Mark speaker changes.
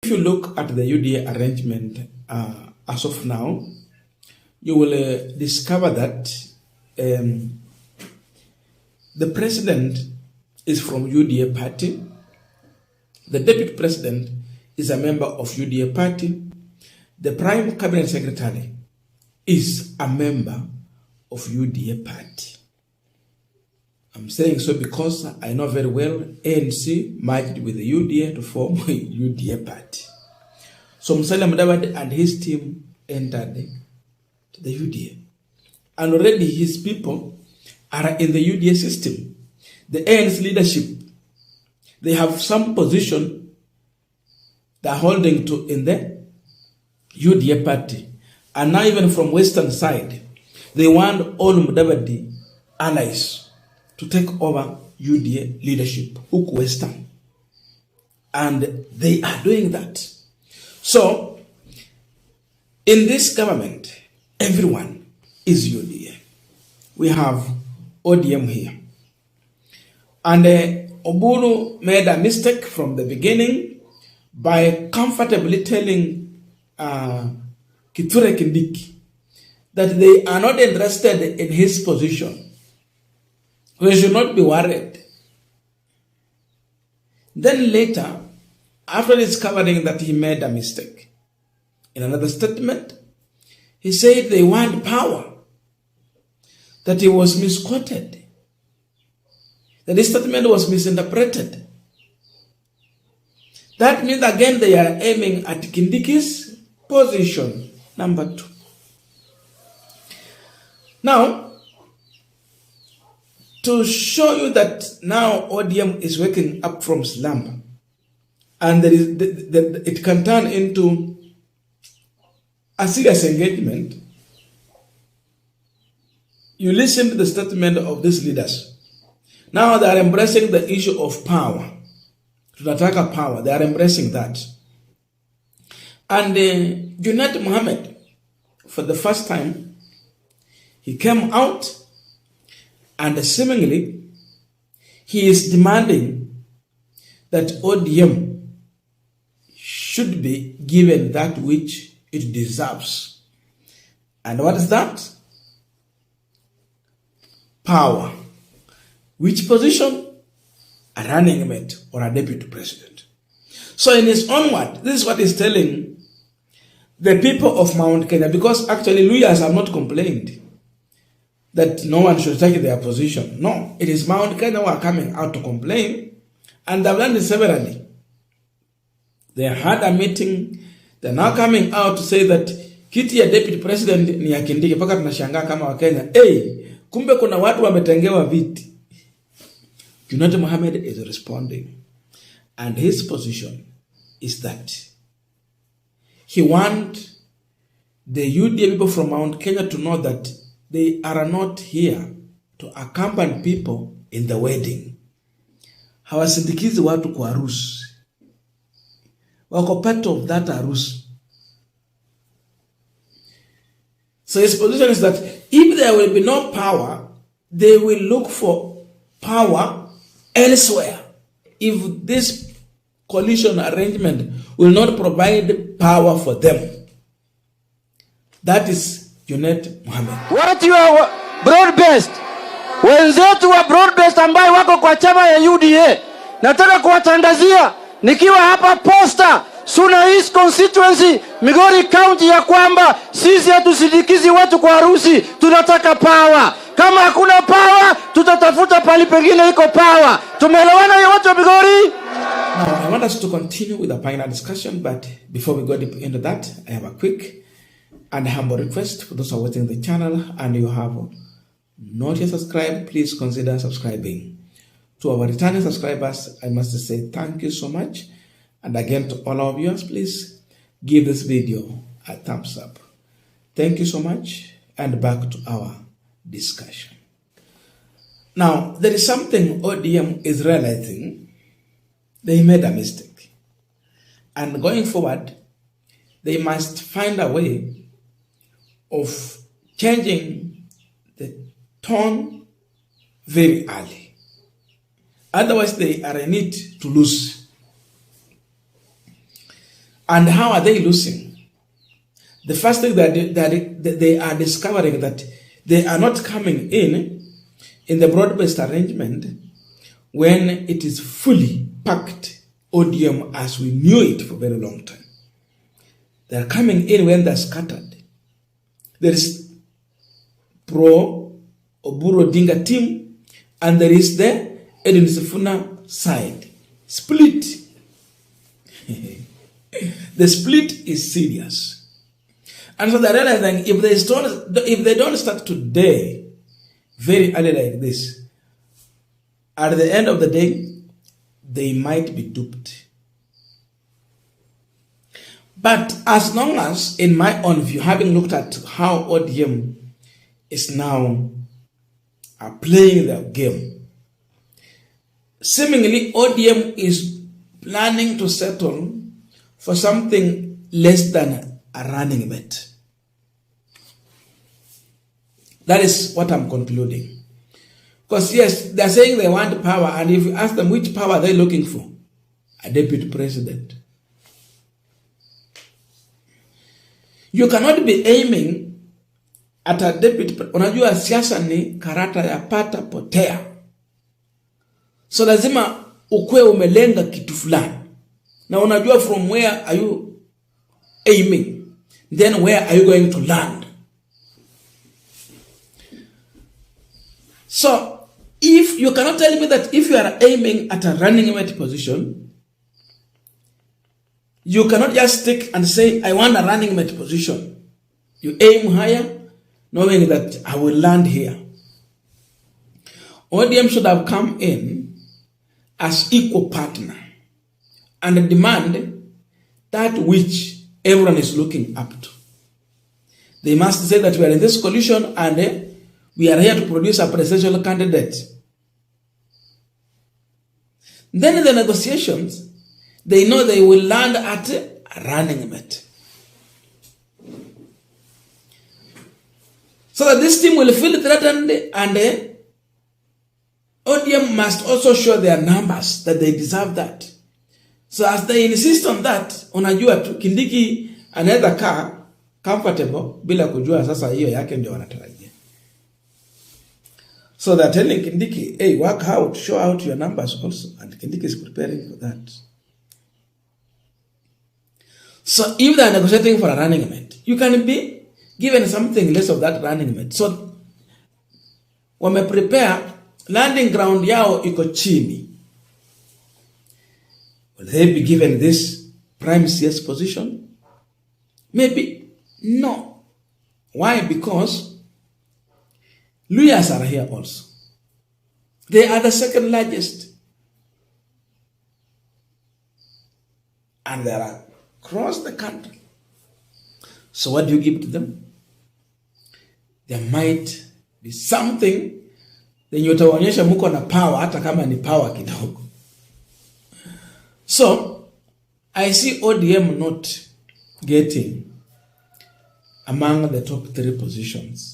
Speaker 1: If you look at the UDA arrangement as of now, you will discover that the president is from UDA party, the deputy president is a member of UDA party, the prime cabinet secretary is a member of UDA party. I'm saying so because I know very well ANC merged with the UDA to form a UDA party. So Musalia Mudavadi and his team entered the UDA. And already his people are in the UDA system. The ANC leadership, they have some position they're holding to in the UDA party. And now even from western side, they want all Mudavadi allies to take over UDA leadership, Hook Western. And they are doing that. So, in this government, everyone is UDA. We have ODM here. And Oburu made a mistake from the beginning by comfortably telling Kithure Kindiki that they are not interested in his position. We should not be worried. Then later, after discovering that he made a mistake, in another statement, he said they want power, that he was misquoted, that his statement was misinterpreted. That means again they are aiming at Kindiki's position, number 2. Now, to show you that now ODM is waking up from slumber, and it can turn into a serious engagement, you listen to the statement of these leaders. Now they are embracing the issue of power, Tunataka power. They are embracing that. And Junet Mohammed, for the first time, he came out and seemingly he is demanding that ODM should be given that which it deserves. And what is that? Power. Which position? A running mate or a deputy president. So in his own word, this is what he's telling the people of Mount Kenya, because actually lawyers have not complained that no one should take their position. No, it is Mount Kenya who are coming out to complain, and they've done it severally. They had a meeting, they're now coming out to say that kiti ya deputy president ni ya Kindiki, paka tunashangaa kama wa Kenya. Kumbe kuna watu wametengewa viti. Junet Mohammed is responding, and his position is that he wants the UDA people from Mount Kenya to know that they are not here to accompany people in the wedding. Hawasindikizi watu kwa harusi. Wako part of that harusi. So his position is that if there will be no power, they will look for power elsewhere. If this coalition arrangement will not provide power for them. That is Junet Mohammed.
Speaker 2: Watu wa broad-based, wenzetu wa broad-based ambaye wako kwa chama ya UDA, nataka kuwatangazia nikiwa hapa Posta, Suna East constituency, Migori County, ya kwamba sisi hatusindikizi watu kwa harusi, tunataka power. Kama hakuna power, tutatafuta pali pengine iko power. Tumeelewana hiyo watu wa Migori?
Speaker 1: Now, I want us to continue with the final discussion, but before we go deep into that, I have a quick and humble request for those who are watching the channel and you have not yet subscribed, please consider subscribing. To our returning subscribers, I must say thank you so much. And again, to all our viewers, please give this video a thumbs up. Thank you so much, and back to our discussion. Now, there is something ODM is realizing. They made a mistake. And going forward, they must find a way of changing the tone very early. Otherwise, they are in it to lose. And how are they losing? The first thing that they are discovering that they are not coming in the broad-based arrangement when it is fully packed ODM as we knew it for a very long time. They are coming in when they're scattered. There is pro-Oburu Odinga team, and there is the Edwin Sifuna side. Split. The split is serious. And so they're realizing if they don't start today, very early like this, at the end of the day, they might be duped. But as long as, in my own view, having looked at how ODM is now playing their game, seemingly ODM is planning to settle for something less than a running mate. That is what I'm concluding. Because yes, they're saying they want power, and if you ask them which power they're looking for, a deputy president. You cannot be aiming at a deputy. Unajua siasa ni karata ya pata potea. So lazima ukwe umelenga kitu fulani. Na unajua from where are you aiming? Then where are you going to land? So if you cannot tell me that if you are aiming at a running mate position, you cannot just stick and say, I want a running mate position. You aim higher, knowing that I will land here. ODM should have come in as equal partner and demand that which everyone is looking up to. They must say that we are in this coalition and we are here to produce a presidential candidate. Then in the negotiations, they know they will land at a running mate. So that this team will feel threatened, and ODM must also show their numbers that they deserve that. So as they insist on that, unajua tu Kindiki anaweza kaa comfortable bila kujua sasa hiyo yake ndio wanatarajia. So they're telling Kindiki, hey, work out, show out your numbers also. And Kindiki is preparing for that. So if they are negotiating for a running mate, you can be given something less of that running mate. So wame prepare landing ground yao iko chini. Will they be given this prime CS position? Maybe no. Why? Because Luyas are here also. They are the second largest. And they are across the country. So what do you give to them? There might be something then utaonyesha muko na power hata kama ni power kidogo. So I see ODM not getting among the top 3 positions.